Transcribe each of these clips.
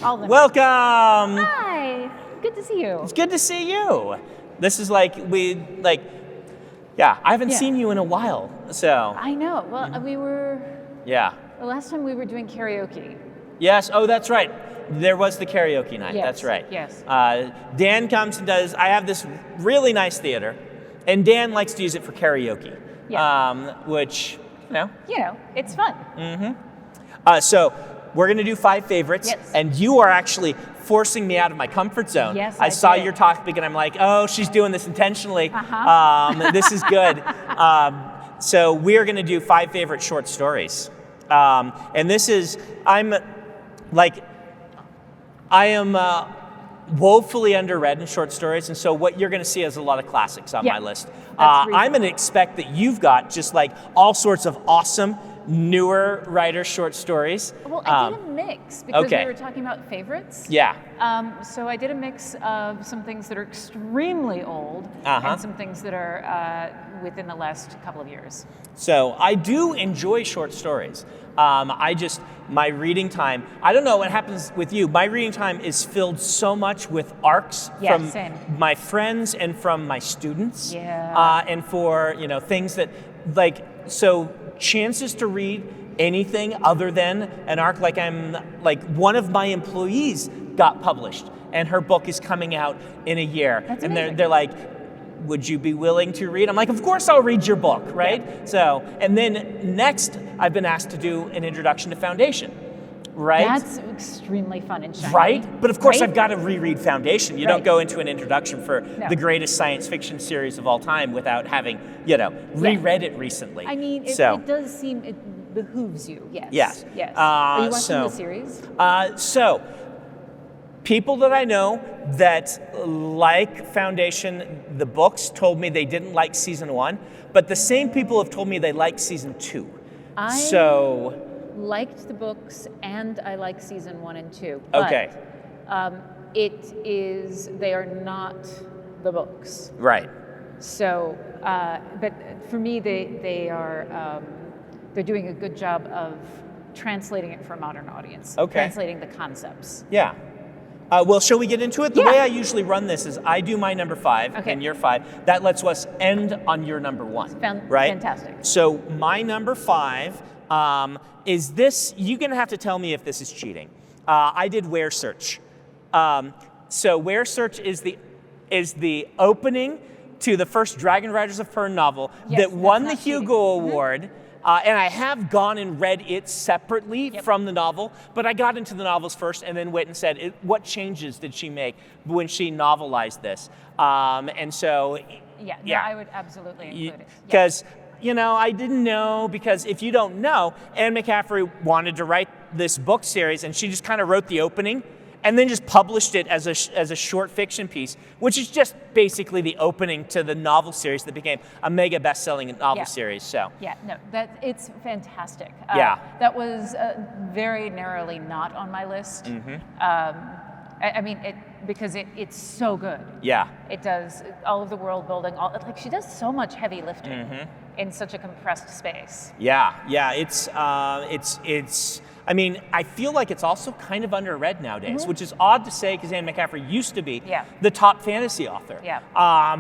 All of them. Welcome. Hi. Good to see you. It's good to see you. This is I haven't seen you in a while, so. I know. Well, we were. Yeah. The last time we were doing karaoke. Yes. Oh, that's right. There was the karaoke night. Yes. That's right. Yes. Dan comes and does. I have this really nice theater, and Dan likes to use it for karaoke. Yeah. Which it's fun. So we're going to do 5 favorites, Yes. and you are actually forcing me out of my comfort zone. Yes, I saw did. your topic, and I'm like, oh, she's doing this intentionally. This is good. So we are going to do 5 favorite short stories. And this is, I am woefully underread in short stories, and so what you're going to see is a lot of classics on my list. I'm going to expect that you've got just all sorts of awesome, newer writer short stories. Well, I did a mix because we were talking about favorites. Yeah. So I did a mix of some things that are extremely old and some things that are within the last couple of years. So I do enjoy short stories. My reading time, I don't know what happens with you, my reading time is filled so much with arcs from my friends and from my students. Yeah. And for, things that, so chances to read anything other than an arc, one of my employees got published and her book is coming out in a year. That's and amazing. they're like, would you be willing to read? I'm like, of course I'll read your book, right? Yeah. So, and then next I've been asked to do an introduction to Foundation, right? That's extremely fun and shiny. Right? But of course Right? I've got to reread Foundation. You Right. don't go into an introduction for No. the greatest science fiction series of all time without having, reread it recently. I mean, it does seem it behooves you. Yes. Yes. Yes. Are you watching so- the series? So, people that I know that like Foundation, the books, told me they didn't like season 1, but the same people have told me they like season 2. I liked the books and I like season 1 and 2. But, Okay. they are not the books. Right. So, but for me, they are, they're doing a good job of translating it for a modern audience. Okay. Translating the concepts. Yeah. Well, shall we get into it? The Yeah. way I usually run this is I do my number 5 Okay. and your 5. That lets us end on your number 1. Right? Fantastic. So my number 5 is this. You're going to have to tell me if this is cheating. I did Weyr Search. So Weyr Search is the opening to the first Dragon Riders of Fern novel that won the Hugo Award. And I have gone and read it separately from the novel, but I got into the novels first and then went and said, what changes did she make when she novelized this? And so, I would absolutely include it. Because, I didn't know, because if you don't know, Anne McCaffrey wanted to write this book series and she just kind of wrote the opening and then just published it as a short fiction piece, which is just basically the opening to the novel series that became a mega best-selling novel series. So It's fantastic. That was very narrowly not on my list. I mean, because it's so good. Yeah. It does all of the world building. She does so much heavy lifting in such a compressed space. Yeah. It's. I mean, I feel like it's also kind of underread nowadays, which is odd to say because Anne McCaffrey used to be the top fantasy author. Yeah.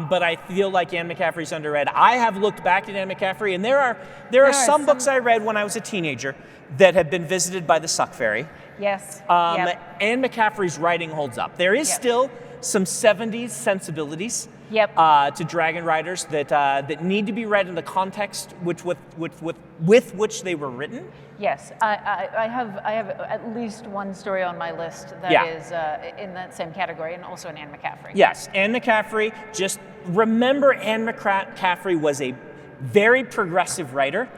But I feel like Anne McCaffrey's underread. I have looked back at Anne McCaffrey, and there are some books I read when I was a teenager that have been visited by the Suck Fairy. Yes. Anne McCaffrey's writing holds up. There is still some 70s sensibilities to Dragon Riders that need to be read in the context with which they were written. Yes, I have at least one story on my list that is in that same category, and also an Anne McCaffrey. Yes, Anne McCaffrey. Just remember, Anne McCaffrey was a very progressive writer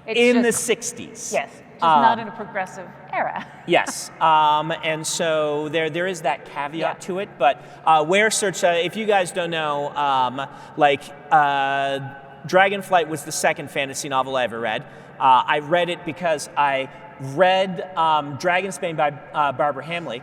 in the 60s. Yes, just not in a progressive era. Yes, and so there is that caveat to it. But Weyr Search, if you guys don't know, Dragonflight was the second fantasy novel I ever read. I read it because I read Dragonsbane by Barbara Hamley.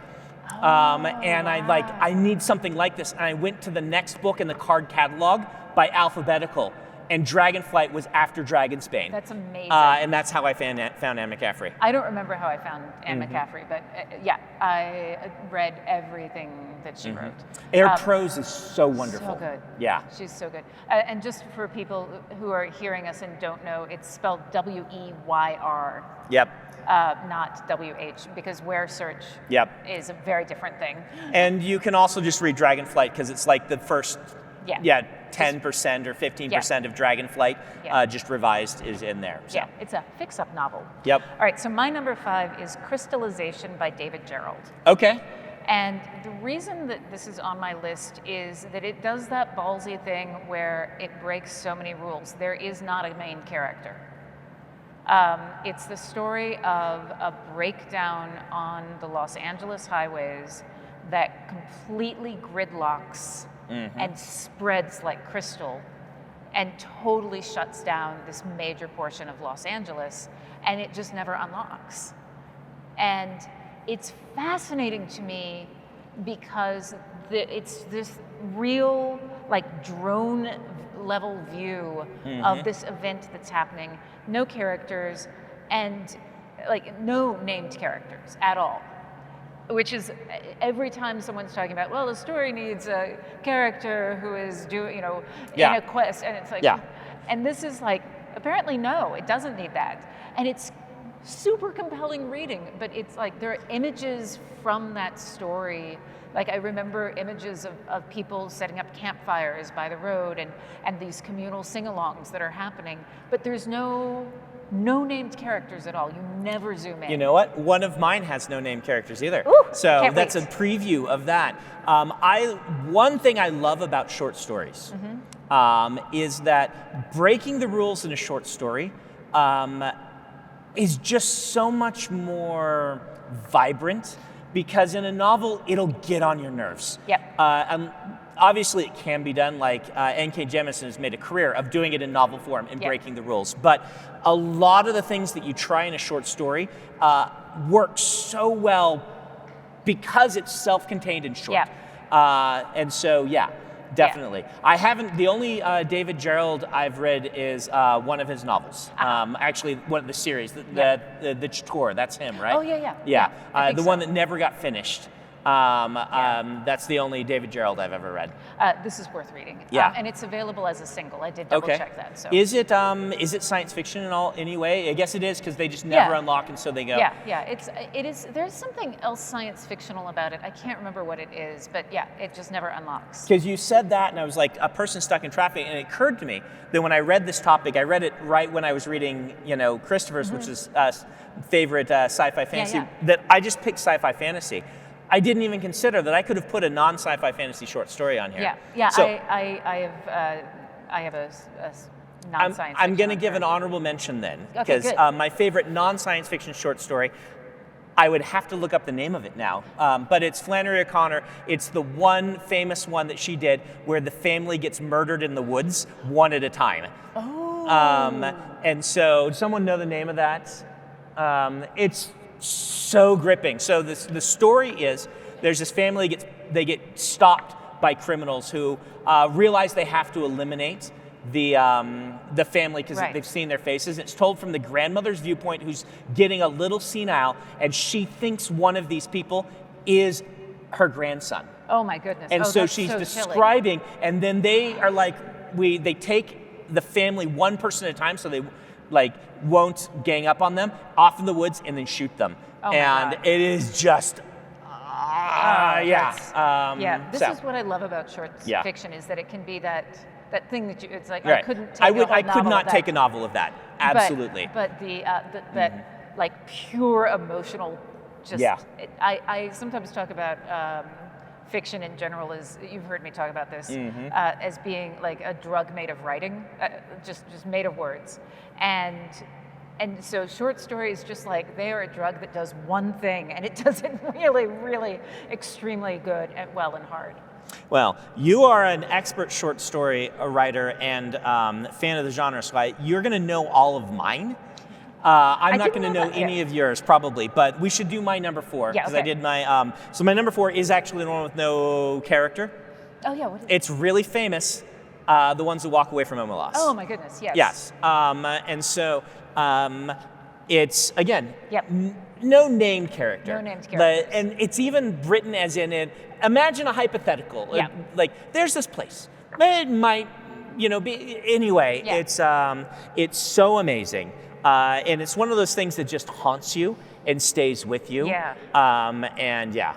And I need something like this. And I went to the next book in the card catalog by alphabetical and Dragonflight was after Dragonsbane. That's amazing. And that's how I found Anne McCaffrey. I don't remember how I found Anne McCaffrey, but yeah, I read everything that she wrote. Her prose is so wonderful. So good. Yeah. She's so good. And just for people who are hearing us and don't know, it's spelled W-E-Y-R. Yep. Not W-H, because Weyr Search is a very different thing. And you can also just read Dragonflight because it's like the first 10% or 15% of Dragonflight, just revised, is in there. So. Yeah, it's a fix-up novel. Yep. All right, so my number 5 is Crystallization by David Gerald. Okay. And the reason that this is on my list is that it does that ballsy thing where it breaks so many rules. There is not a main character. It's the story of a breakdown on the Los Angeles highways that completely gridlocks and spreads like crystal and totally shuts down this major portion of Los Angeles, and it just never unlocks. And it's fascinating to me because it's this real, like, drone level view of this event that's happening. No characters, and like no named characters at all. Which is, every time someone's talking about, well, the story needs a character who is doing, in a quest, and it's like, and this is like, apparently no, it doesn't need that. And it's super compelling reading, but it's like, there are images from that story. Like, I remember images of people setting up campfires by the road and these communal sing-alongs that are happening, but there's no named characters at all. You never zoom in. You know what? One of mine has no named characters either. Ooh, so that's a preview of that. One thing I love about short stories is that breaking the rules in a short story is just so much more vibrant, because in a novel, it'll get on your nerves. Yep. And obviously, it can be done. Like N.K. Jemisin has made a career of doing it in novel form and breaking the rules. But a lot of the things that you try in a short story work so well because it's self-contained and short. And so, definitely. I haven't. The only David Gerald I've read is one of his novels. Actually, one of the series, the Ch'tor. That's him, right? Oh yeah. The one that never got finished. That's the only David Gerald I've ever read. This is worth reading. Yeah. And it's available as a single. I did double check that. So. Is it science fiction in any way? I guess it is, because they just never unlock, and so they go. Yeah. It is. There's something else science fictional about it. I can't remember what it is, but it just never unlocks. Because you said that, and I was like, a person stuck in traffic, and it occurred to me that when I read this topic, I read it right when I was reading, Christopher's, which is favorite sci-fi fantasy. That I just picked sci-fi fantasy. I didn't even consider that I could have put a non-sci-fi fantasy short story on here. Yeah. So, I have a non-science. I'm going to give an honorable mention then, because my favorite non-science fiction short story, I would have to look up the name of it now, but it's Flannery O'Connor. It's the one famous one that she did where the family gets murdered in the woods one at a time. Oh. And so, does someone know the name of that? It's so gripping. So the story is, there's this family, they get stopped by criminals who realize they have to eliminate the family because they've seen their faces. It's told from the grandmother's viewpoint, who's getting a little senile, and she thinks one of these people is her grandson. Oh my goodness. And so she's describing, and then they are like, they take the family one person at a time, so they won't gang up on them, off in the woods, and then shoot them. Oh and my God. it is just, This is what I love about short fiction, is that it can be that thing that it's like, I couldn't take I could not take a novel of that. Absolutely. But that like pure emotional, I sometimes talk about fiction in general, as you've heard me talk about this, as being like a drug made of writing, just made of words. And so short stories, just like, they are a drug that does one thing, and it does it really, really extremely good and well and hard. Well, you are an expert short story writer and fan of the genre, so you're going to know all of mine. I'm not going to know any of yours, probably, but we should do my number 4, because I did my... so my number 4 is actually the one with no character. Oh, yeah, what is it? It's really famous, the ones who walk away from Omelas. Oh my goodness, yes. Yes, and so it's, again, Yep. No named character. No named characters. And it's even written as in imagine a hypothetical. Yeah. Like, there's this place. It might, be, anyway, Yeah. it's so amazing. And it's one of those things that just haunts you and stays with you. Yeah. And yeah.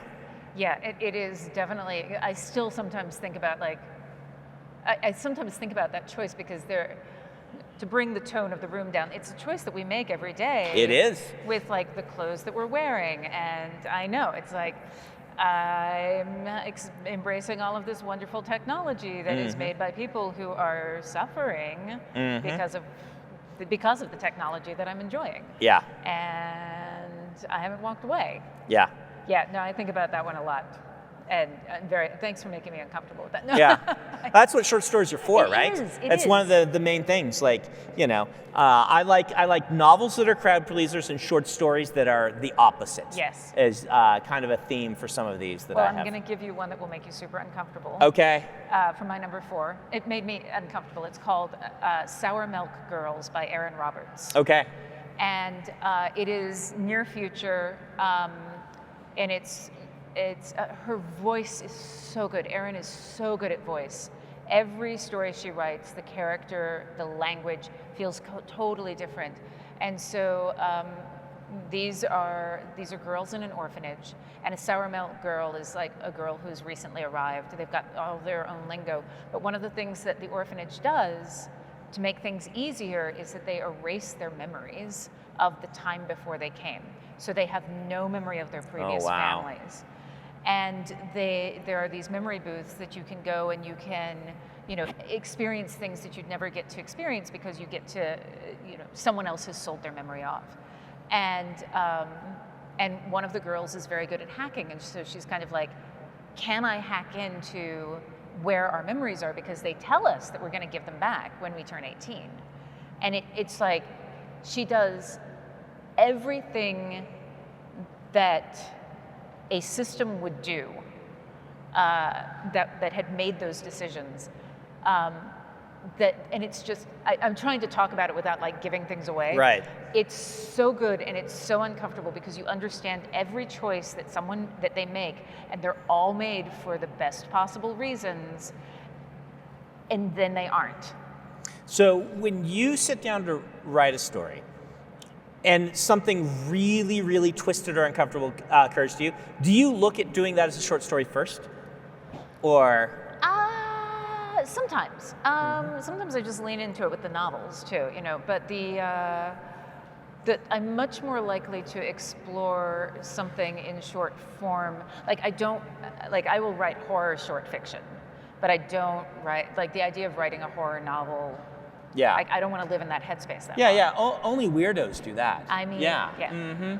Yeah, it is definitely, I still sometimes think about I sometimes think about that choice because to bring the tone of the room down, it's a choice that we make every day. It is. With like the clothes that we're wearing. And I know, it's like, I'm embracing all of this wonderful technology that is made by people who are suffering because of the technology that I'm enjoying. Yeah. And I haven't walked away. Yeah. Yeah, no, I think about that one a lot. And thanks for making me uncomfortable with that. No. Yeah, that's what short stories are for, It right? is, it That's one of the main things. Like, I like novels that are crowd pleasers and short stories that are the opposite. Yes. Is kind of a theme for some of these that I have. Well, I'm going to give you one that will make you super uncomfortable. Okay. For my number 4, it made me uncomfortable. It's called Sour Milk Girls by Erin Roberts. Okay. And it is near future, and it's her voice is so good. Erin is so good at voice. Every story she writes, the character, the language feels totally different. And so these are girls in an orphanage, and a sour milk girl is like a girl who's recently arrived. They've got all their own lingo. But one of the things that the orphanage does to make things easier is that they erase their memories of the time before they came. So they have no memory of their previous families. And there are these memory booths that you can go and you can, experience things that you'd never get to experience because you get to, someone else has sold their memory off. And one of the girls is very good at hacking, and so she's kind of like, can I hack into where our memories are, because they tell us that we're going to give them back when we turn 18. And it's like she does everything that a system would do that had made those decisions. And it's just, I'm trying to talk about it without like giving things away. Right. It's so good and it's so uncomfortable because you understand every choice that they make, and they're all made for the best possible reasons, and then they aren't. So when you sit down to write a story, and something really, really twisted or uncomfortable occurs to you, do you look at doing that as a short story first? Or? Sometimes. Sometimes I just lean into it with the novels too, but I'm much more likely to explore something in short form. I will write horror short fiction, but I don't write, the idea of writing a horror novel. Yeah. I don't want to live in that headspace that long. Yeah. Only weirdos do that. I mean, yeah. Mm-hmm.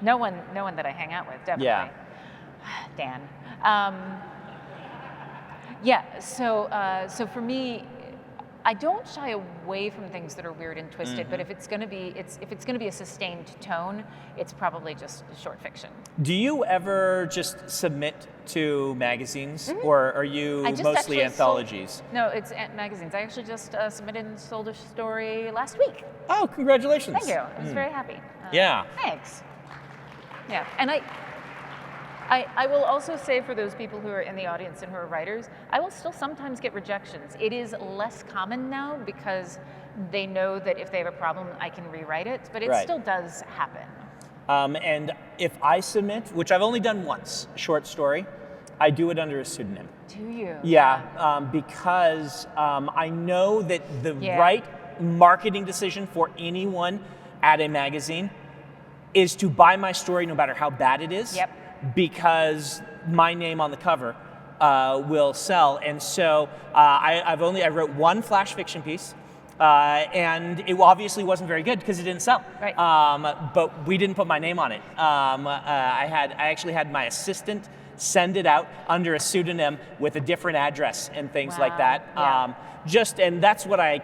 No one that I hang out with, definitely. Yeah. Dan. So for me, I don't shy away from things that are weird and twisted, but if it's going to be a sustained tone, it's probably just short fiction. Do you ever just submit to magazines, or are you mostly anthologies? No, it's magazines. I actually just submitted and sold a story last week. Oh, congratulations! Thank you. I was very happy. Yeah. Thanks. Yeah, and I will also say, for those people who are in the audience and who are writers, I will still sometimes get rejections. It is less common now because they know that if they have a problem, I can rewrite it, but it still does happen. And if I submit, which I've only done once, a short story, I do it under a pseudonym. Do you? Yeah, because I know that the right marketing decision for anyone at a magazine is to buy my story no matter how bad it is. Yep. Because my name on the cover will sell. And so I wrote one flash fiction piece, and it obviously wasn't very good because it didn't sell. Right. But we didn't put my name on it. I actually had my assistant send it out under a pseudonym with a different address and things like that. Yeah. And that's what I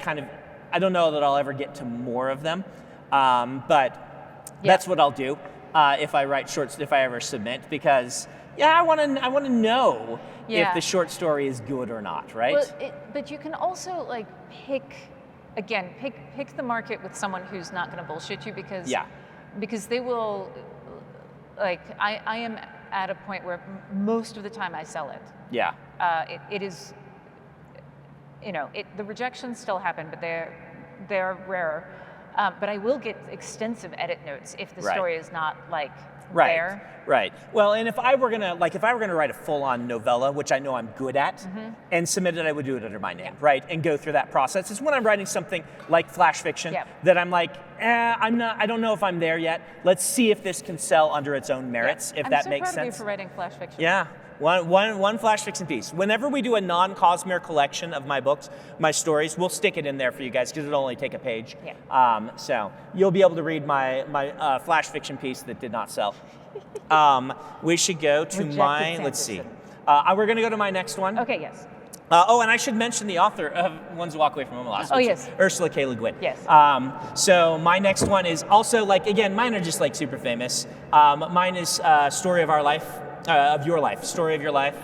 don't know that I'll ever get to more of them, but that's what I'll do. if I write shorts, if I ever submit, because I want to know if the short story is good or not, right? Well, but you can also like pick the market with someone who's not going to bullshit you, because they will, like, I am at a point where most of the time I sell it. Yeah. It is, the rejections still happen, but they're rarer. But I will get extensive edit notes if the story is not like there. Right. Well, and if I were gonna write a full-on novella, which I know I'm good at, and submit it, I would do it under my name, right? And go through that process. It's when I'm writing something like flash fiction that I'm like, I don't know if I'm there yet. Let's see if this can sell under its own merits, if that makes sense. I'm so proud of you for writing flash fiction. Yeah. One flash fiction piece. Whenever we do a non-Cosmere collection of my books, my stories, we'll stick it in there for you guys because it'll only take a page. Yeah. So you'll be able to read my flash fiction piece that did not sell. We should go to Rejected let's see. Sanderson. We're going to go to my next one. Okay, yes. And I should mention the author of Ones Who Walk Away from Omelas. Oh, yes. Ursula K. Le Guin. Yes. So my next one is also, like, again, mine are just like super famous. Mine is Story of Our Life. Of Your Life, Story of Your Life,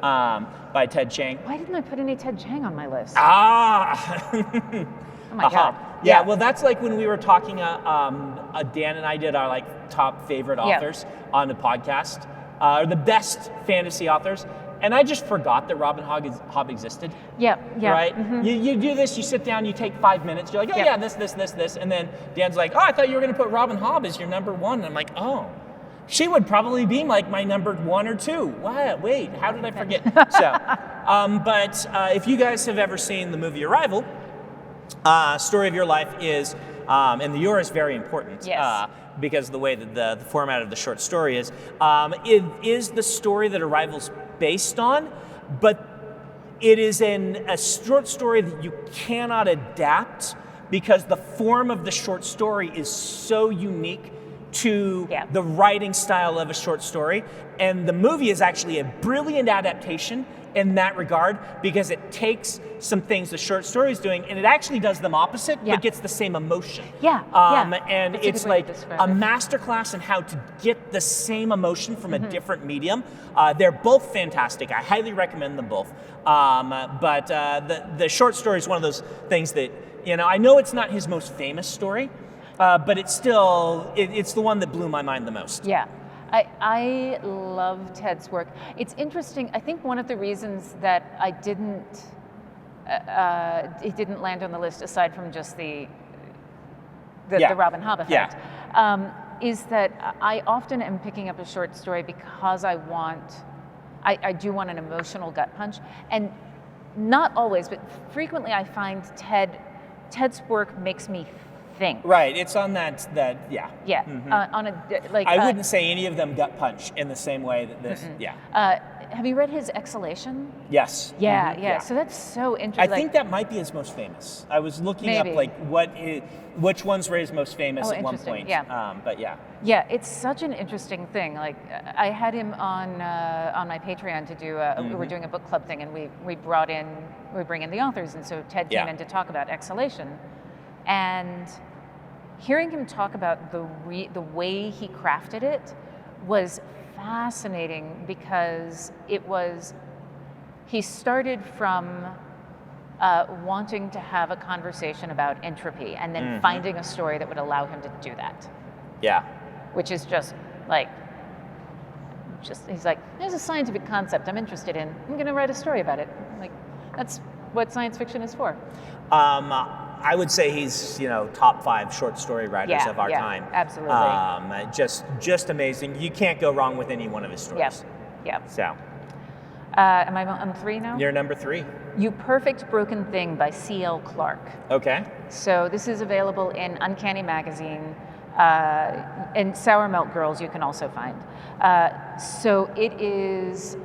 by Ted Chiang. Why didn't I put any Ted Chiang on my list? Oh my God. Yeah, well, that's like when we were talking, Dan and I did our like top favorite authors on the podcast, or the best fantasy authors, and I just forgot that Robin Hobb existed. Yeah. Right? Mm-hmm. You do this, you sit down, you take 5 minutes, you're like, this, and then Dan's like, I thought you were going to put Robin Hobb as your number one, and I'm like, oh. She would probably be like my number 1 or 2. What? Wait, how did I forget? But if you guys have ever seen the movie Arrival, Story of Your Life is, and the your is very important. Yes. Because of the way that the format of the short story is. It is the story that Arrival's based on, but it is a short story that you cannot adapt because the form of the short story is so unique to the writing style of a short story. And the movie is actually a brilliant adaptation in that regard because it takes some things the short story is doing and it actually does them opposite, but gets the same emotion. And that's it's like a masterclass in how to get the same emotion from a different medium. They're both fantastic. I highly recommend them both. But the short story is one of those things that, I know it's not his most famous story, but it's still, it's the one that blew my mind the most. Yeah, I love Ted's work. It's interesting, I think one of the reasons that it didn't land on the list, aside from just the Robin Hobb effect, is that I often am picking up a short story because I do want an emotional gut punch. And not always, but frequently I find Ted's work makes me think. Right, it's on that. On a like. I wouldn't say any of them gut punch in the same way that this. Have you read his Exhalation? Yes. Yeah. So that's so interesting. I think that might be his most famous. I was looking up like which ones were his most famous at one point. But yeah. Yeah, it's such an interesting thing. Like I had him on my Patreon to do. We were doing a book club thing, and we bring in the authors, and so Ted came in to talk about Exhalation. And hearing him talk about the way he crafted it was fascinating because he started from wanting to have a conversation about entropy and then finding a story that would allow him to do that. Yeah. Which is just he's like, there's a scientific concept I'm interested in. I'm going to write a story about it. Like, that's what science fiction is for. I would say he's, top 5 short story writers of our time. Absolutely. Just amazing. You can't go wrong with any one of his stories. Yep. So. Am I on 3 now? You're number 3. You Perfect Broken Thing by C.L. Clarke. Okay. So this is available in Uncanny Magazine, and Sour Milk Girls you can also find. So it is,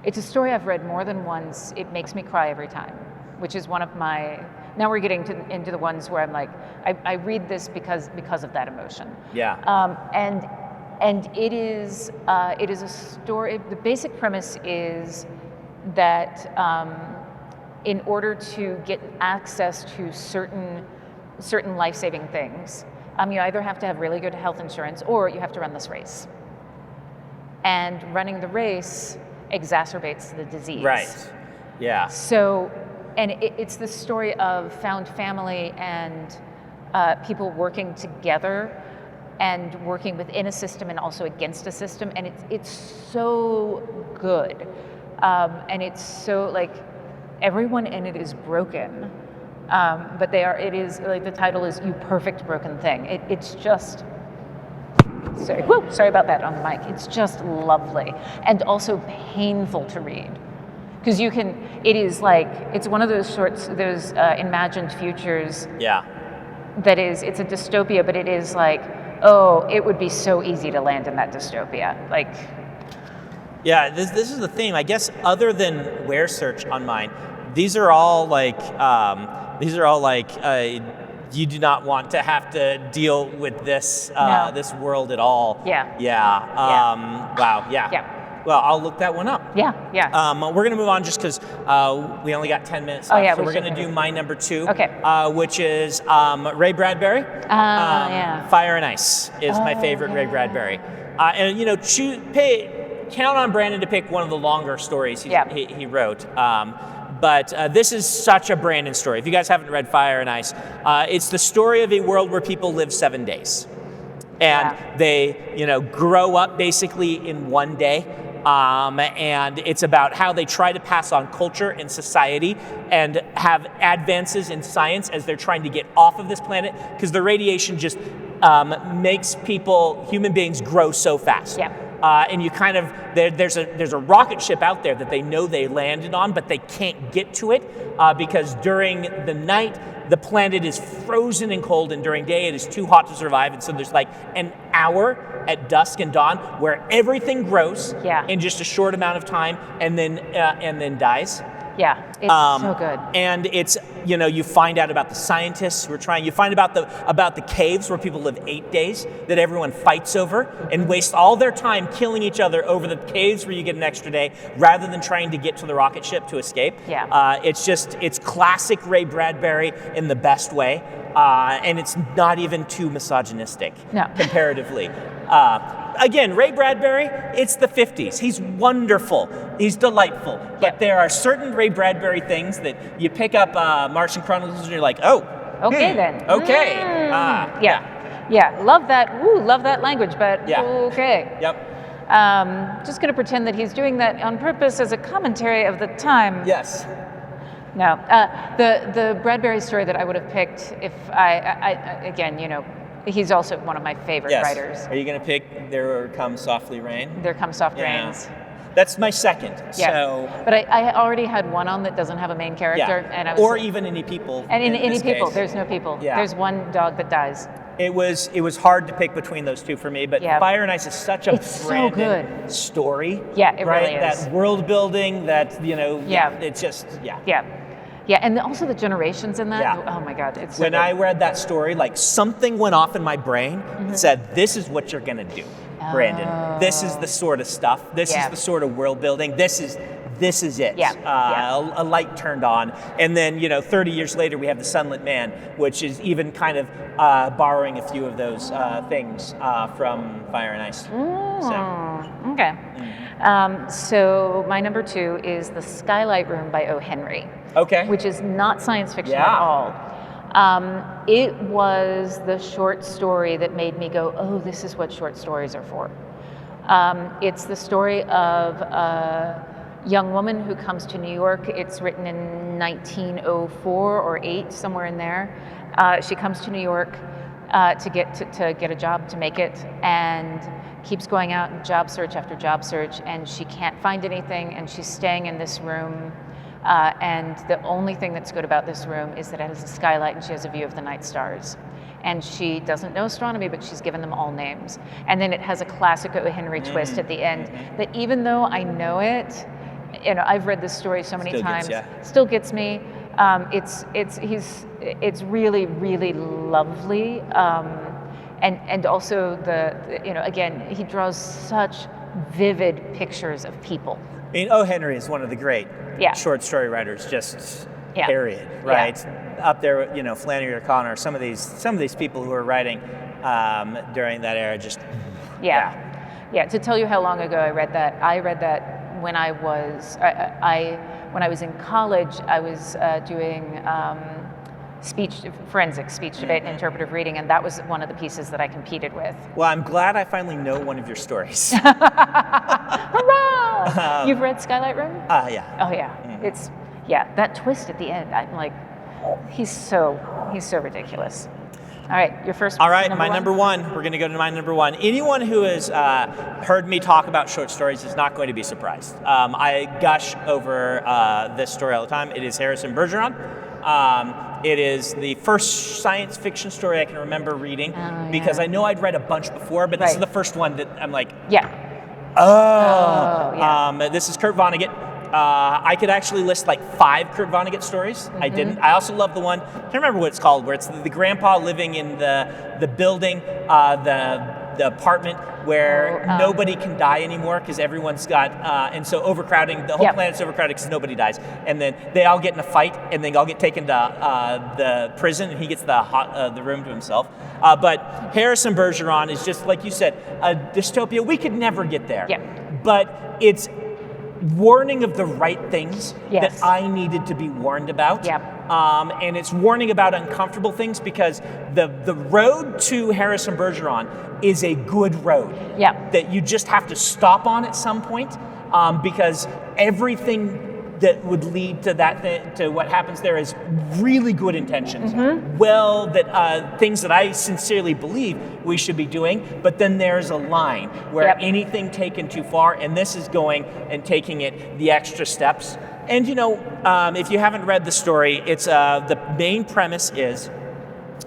it's a story I've read more than once. It makes me cry every time, which is one of my, now we're getting into the ones where I'm like, I read this because of that emotion. Yeah. And it is a story, the basic premise is that in order to get access to certain life-saving things, You either have to have really good health insurance or you have to run this race. And running the race exacerbates the disease. Right. Yeah. So, and it's the story of found family and people working together and working within a system and also against a system, and it's so good. And it's so, like, everyone in it is broken, but it is, like, the title is You Perfect Broken Thing. It's just, sorry about that on the mic. It's just lovely and also painful to read. Because it is like, it's one of those those imagined futures. Yeah. It's a dystopia, but it is like, oh, it would be so easy to land in that dystopia. Like, yeah, this is the theme. I guess other than Weyr Search on mine, these are all like you do not want to have to deal with this No. this world at all. Yeah. Yeah. Wow. Yeah. Yeah. Well, I'll look that one up. yeah. We're going to move on just because we only got 10 minutes left. Oh, yeah, so we we're should going to do maybe. my number 2, Okay. which is Ray Bradbury. Yeah. Fire and Ice is my favorite Ray yeah. Bradbury. And, count on Brandon to pick one of the longer stories he wrote. But this is such a Brandon story. If you guys haven't read Fire and Ice, it's the story of a world where people live 7 days. And they, grow up basically in one day. And it's about how they try to pass on culture and society and have advances in science as they're trying to get off of this planet, because the radiation just makes human beings grow so fast. Yeah. And you kind of, there's a rocket ship out there that they know they landed on, but they can't get to it because during the night, the planet is frozen and cold, and during day it is too hot to survive. And so there's like an hour at dusk and dawn where everything grows in just a short amount of time and then dies. Yeah, it's so good. And it's, you find out about the scientists who are trying, you find about the caves where people live 8 days that everyone fights over and wastes all their time killing each other over the caves where you get an extra day rather than trying to get to the rocket ship to escape. Yeah. It's classic Ray Bradbury in the best way. And it's not even too misogynistic comparatively. Again, Ray Bradbury, it's the 50s. He's wonderful. He's delightful. But there are certain Ray Bradbury things that you pick up Martian Chronicles and you're like, oh. Okay then. Okay. Yeah, love that. Ooh, love that language, but okay. Yep. Just going to pretend that he's doing that on purpose as a commentary of the time. Yes. No. The Bradbury story that I would have picked if he's also one of my favorite writers. Are you going to pick There Comes Softly Rain? There Comes Soft Rains. That's my second. Yeah. So. But I already had one on that doesn't have a main character, and I was or even any people. And in any people, case. there's no people. Yeah. There's one dog that dies. It was hard to pick between those two for me, but Fire and Ice is such a Brandon story. Yeah, it really is. That world building, it's just Yeah, and also the generations in that. Yeah. Oh my God, it's so when good. I read that story, like something went off in my brain that said, "This is what you're gonna do, Brandon. This is the sort of stuff. This is the sort of world building. This is it." A light turned on, and then 30 years later, we have The Sunlit Man, which is even kind of borrowing a few of those things from Fire and Ice. Okay. So my number 2 is The Skylight Room by O. Henry. Okay. Which is not science fiction at all. It was the short story that made me go, oh, this is what short stories are for. It's the story of a young woman who comes to New York. It's written in 1904 or 8, somewhere in there. She comes to New York to get a job, to make it, and keeps going out in job search after job search, and she can't find anything, and she's staying in this room. And the only thing that's good about this room is that it has a skylight and she has a view of the night stars. And she doesn't know astronomy, but she's given them all names. And then it has a classic O. Henry twist at the end that even though I know it, I've read this story so many times, still gets me. It's really, really lovely. And also again, he draws such vivid pictures of people. I mean, O. Henry is one of the great short story writers, just period, right? Up there, Flannery O'Connor, some of these people who are writing during that era. Just Yeah. To tell you how long ago I read that when I was when I was in college. I was doing forensic speech debate and interpretive reading, and that was one of the pieces that I competed with. Well, I'm glad I finally know one of your stories. Hurrah! You've read Skylight Room? Yeah. Oh yeah, it's that twist at the end. I'm like, he's so ridiculous. All right, your first. All right, number one. We're going to go to my number one. Anyone who has heard me talk about short stories is not going to be surprised. I gush over this story all the time. It is Harrison Bergeron. It is the first science fiction story I can remember reading because I know I'd read a bunch before, but this is the first one that I'm like, this is Kurt Vonnegut. I could actually list like 5 Kurt Vonnegut stories. I didn't. I also love the one, I can't remember what it's called, where it's the grandpa living in the building, the apartment where nobody can die anymore because everyone's got, and so overcrowding, the whole planet's overcrowded because nobody dies. And then they all get in a fight and then all get taken to the prison and he gets the room to himself. But Harrison Bergeron is just, like you said, a dystopia. We could never get there. But it's warning of the right things that I needed to be warned about. And it's warning about uncomfortable things because the road to Harrison Bergeron is a good road that you just have to stop on at some point because everything that would lead to to what happens there is really good intentions. Things that I sincerely believe we should be doing, but then there's a line where anything taken too far, and this is going and taking it the extra steps. And if you haven't read the story, it's the main premise is,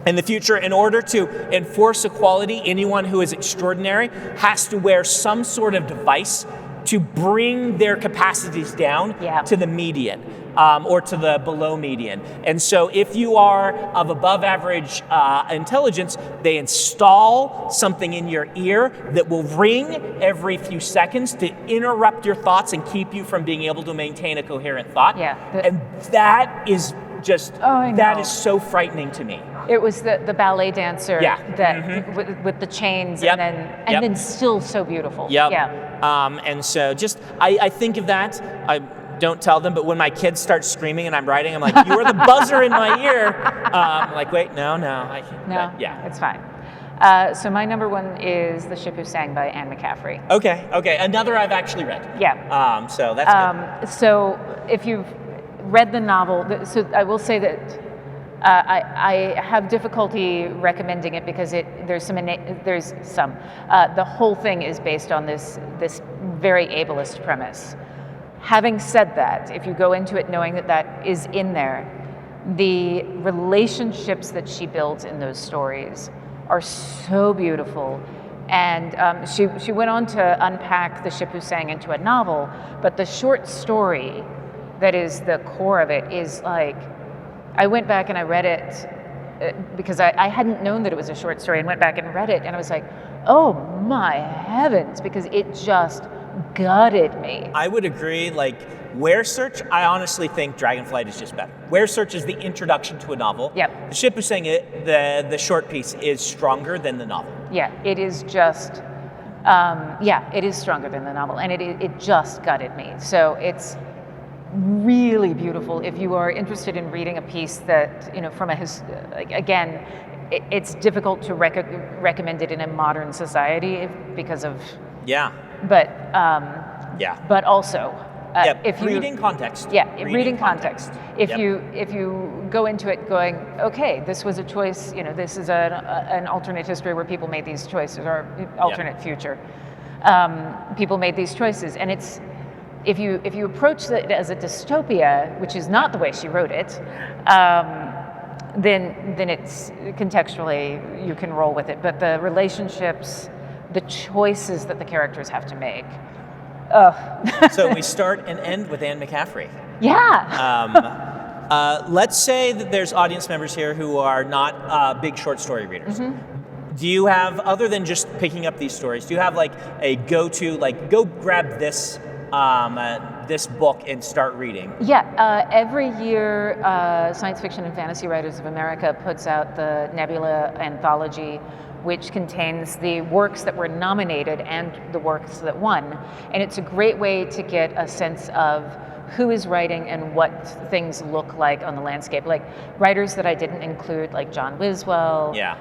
in the future, in order to enforce equality, anyone who is extraordinary has to wear some sort of device to bring their capacities down to the median or to the below median. And so if you are of above average intelligence, they install something in your ear that will ring every few seconds to interrupt your thoughts and keep you from being able to maintain a coherent thought. And that is just, that is so frightening to me. It was the ballet dancer that with the chains and then still so beautiful. And so just, I think of that. I don't tell them, but when my kids start screaming and I'm writing, I'm like, you are the buzzer in my ear. I'm like, wait, no. It's fine. So my number one is The Ship Who Sang by Anne McCaffrey. Okay. Another I've actually read. So that's good. So if you've read the novel, so I will say that I have difficulty recommending it because the whole thing is based on this very ableist premise. Having said that, if you go into it knowing that is in there, the relationships that she builds in those stories are so beautiful. And she went on to unpack The Ship Who Sang into a novel, but the short story that is the core of it is like, I went back and I read it because I hadn't known that it was a short story, and went back and read it, and I was like, oh my heavens, because it just gutted me. I would agree. Like Weyr Search, I honestly think Dragonflight is just better. Weyr Search is the introduction to a novel. The Ship Who Sang It, the short piece, is stronger than the novel. It is just, it is stronger than the novel, and it just gutted me. So it's really beautiful. If you are interested in reading a piece that, from again, it's difficult to recommend it in a modern society because of but also if you reading context. Reading context. If you go into it going, okay, this was a choice, this is an alternate history where people made these choices, or alternate future. People made these choices, and it's, if you approach it as a dystopia, which is not the way she wrote it, then it's contextually you can roll with it. But the relationships, the choices that the characters have to make. So we start and end with Anne McCaffrey. Let's say that there's audience members here who are not big short story readers. Do you have, other than just picking up these stories, do you have like a go-to, like go grab this book and start reading? Every year Science Fiction and Fantasy Writers of America puts out the Nebula anthology, which contains the works that were nominated and the works that won. And it's a great way to get a sense of who is writing and what things look like on the landscape. Like writers that I didn't include, like John Wiswell. Yeah.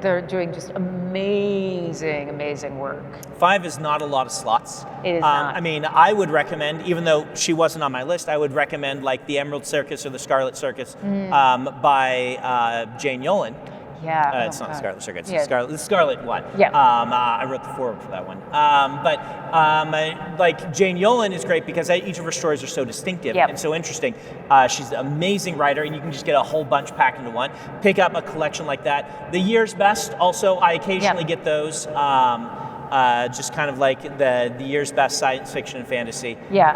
They're doing just amazing, amazing work. 5 is not a lot of slots. It is not. I mean, I would recommend, even though she wasn't on my list, I would recommend like the Emerald Circus or the Scarlet Circus by Jane Yolen. Yeah. It's not the Scarlet Circuit, Yeah. the Scarlet one. Yeah. I wrote the foreword for that one. Like Jane Yolen is great because each of her stories are so distinctive Yep. and so interesting. She's an amazing writer, and you can just get a whole bunch packed into one. Pick up a collection like that. The Year's Best, also, I occasionally get those. Just kind of like the year's best science fiction and fantasy. Yeah.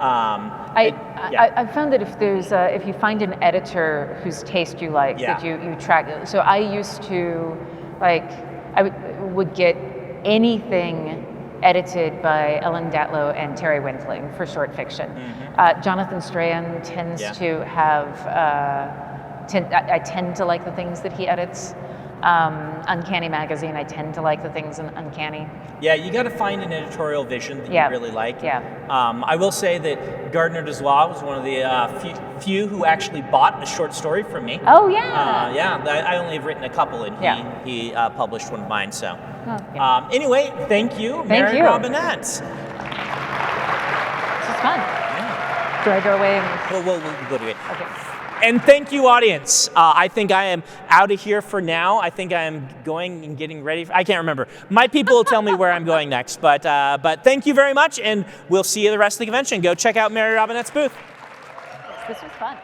I found that if you find an editor whose taste you like, that you track. So I used to, I would get anything edited by Ellen Datlow and Terry Windling for short fiction. Jonathan Strahan tends to have. I tend to like the things that he edits. Uncanny Magazine, I tend to like the things in Uncanny. Yeah, you got to find an editorial vision that you really like. Yeah. I will say that Gardner Dozois was one of the few who actually bought a short story from me. Oh, yeah. I only have written a couple, and he published one of mine. So, anyway, thank you, Thank you. Robinette. This is fun. Do I go away? We'll go to it. Okay. And thank you, audience. I think I am out of here for now. I think I am going and getting ready. I can't remember. My people will tell me where I'm going next. But thank you very much, and we'll see you the rest of the convention. Go check out Mary Robinette's booth. This was fun.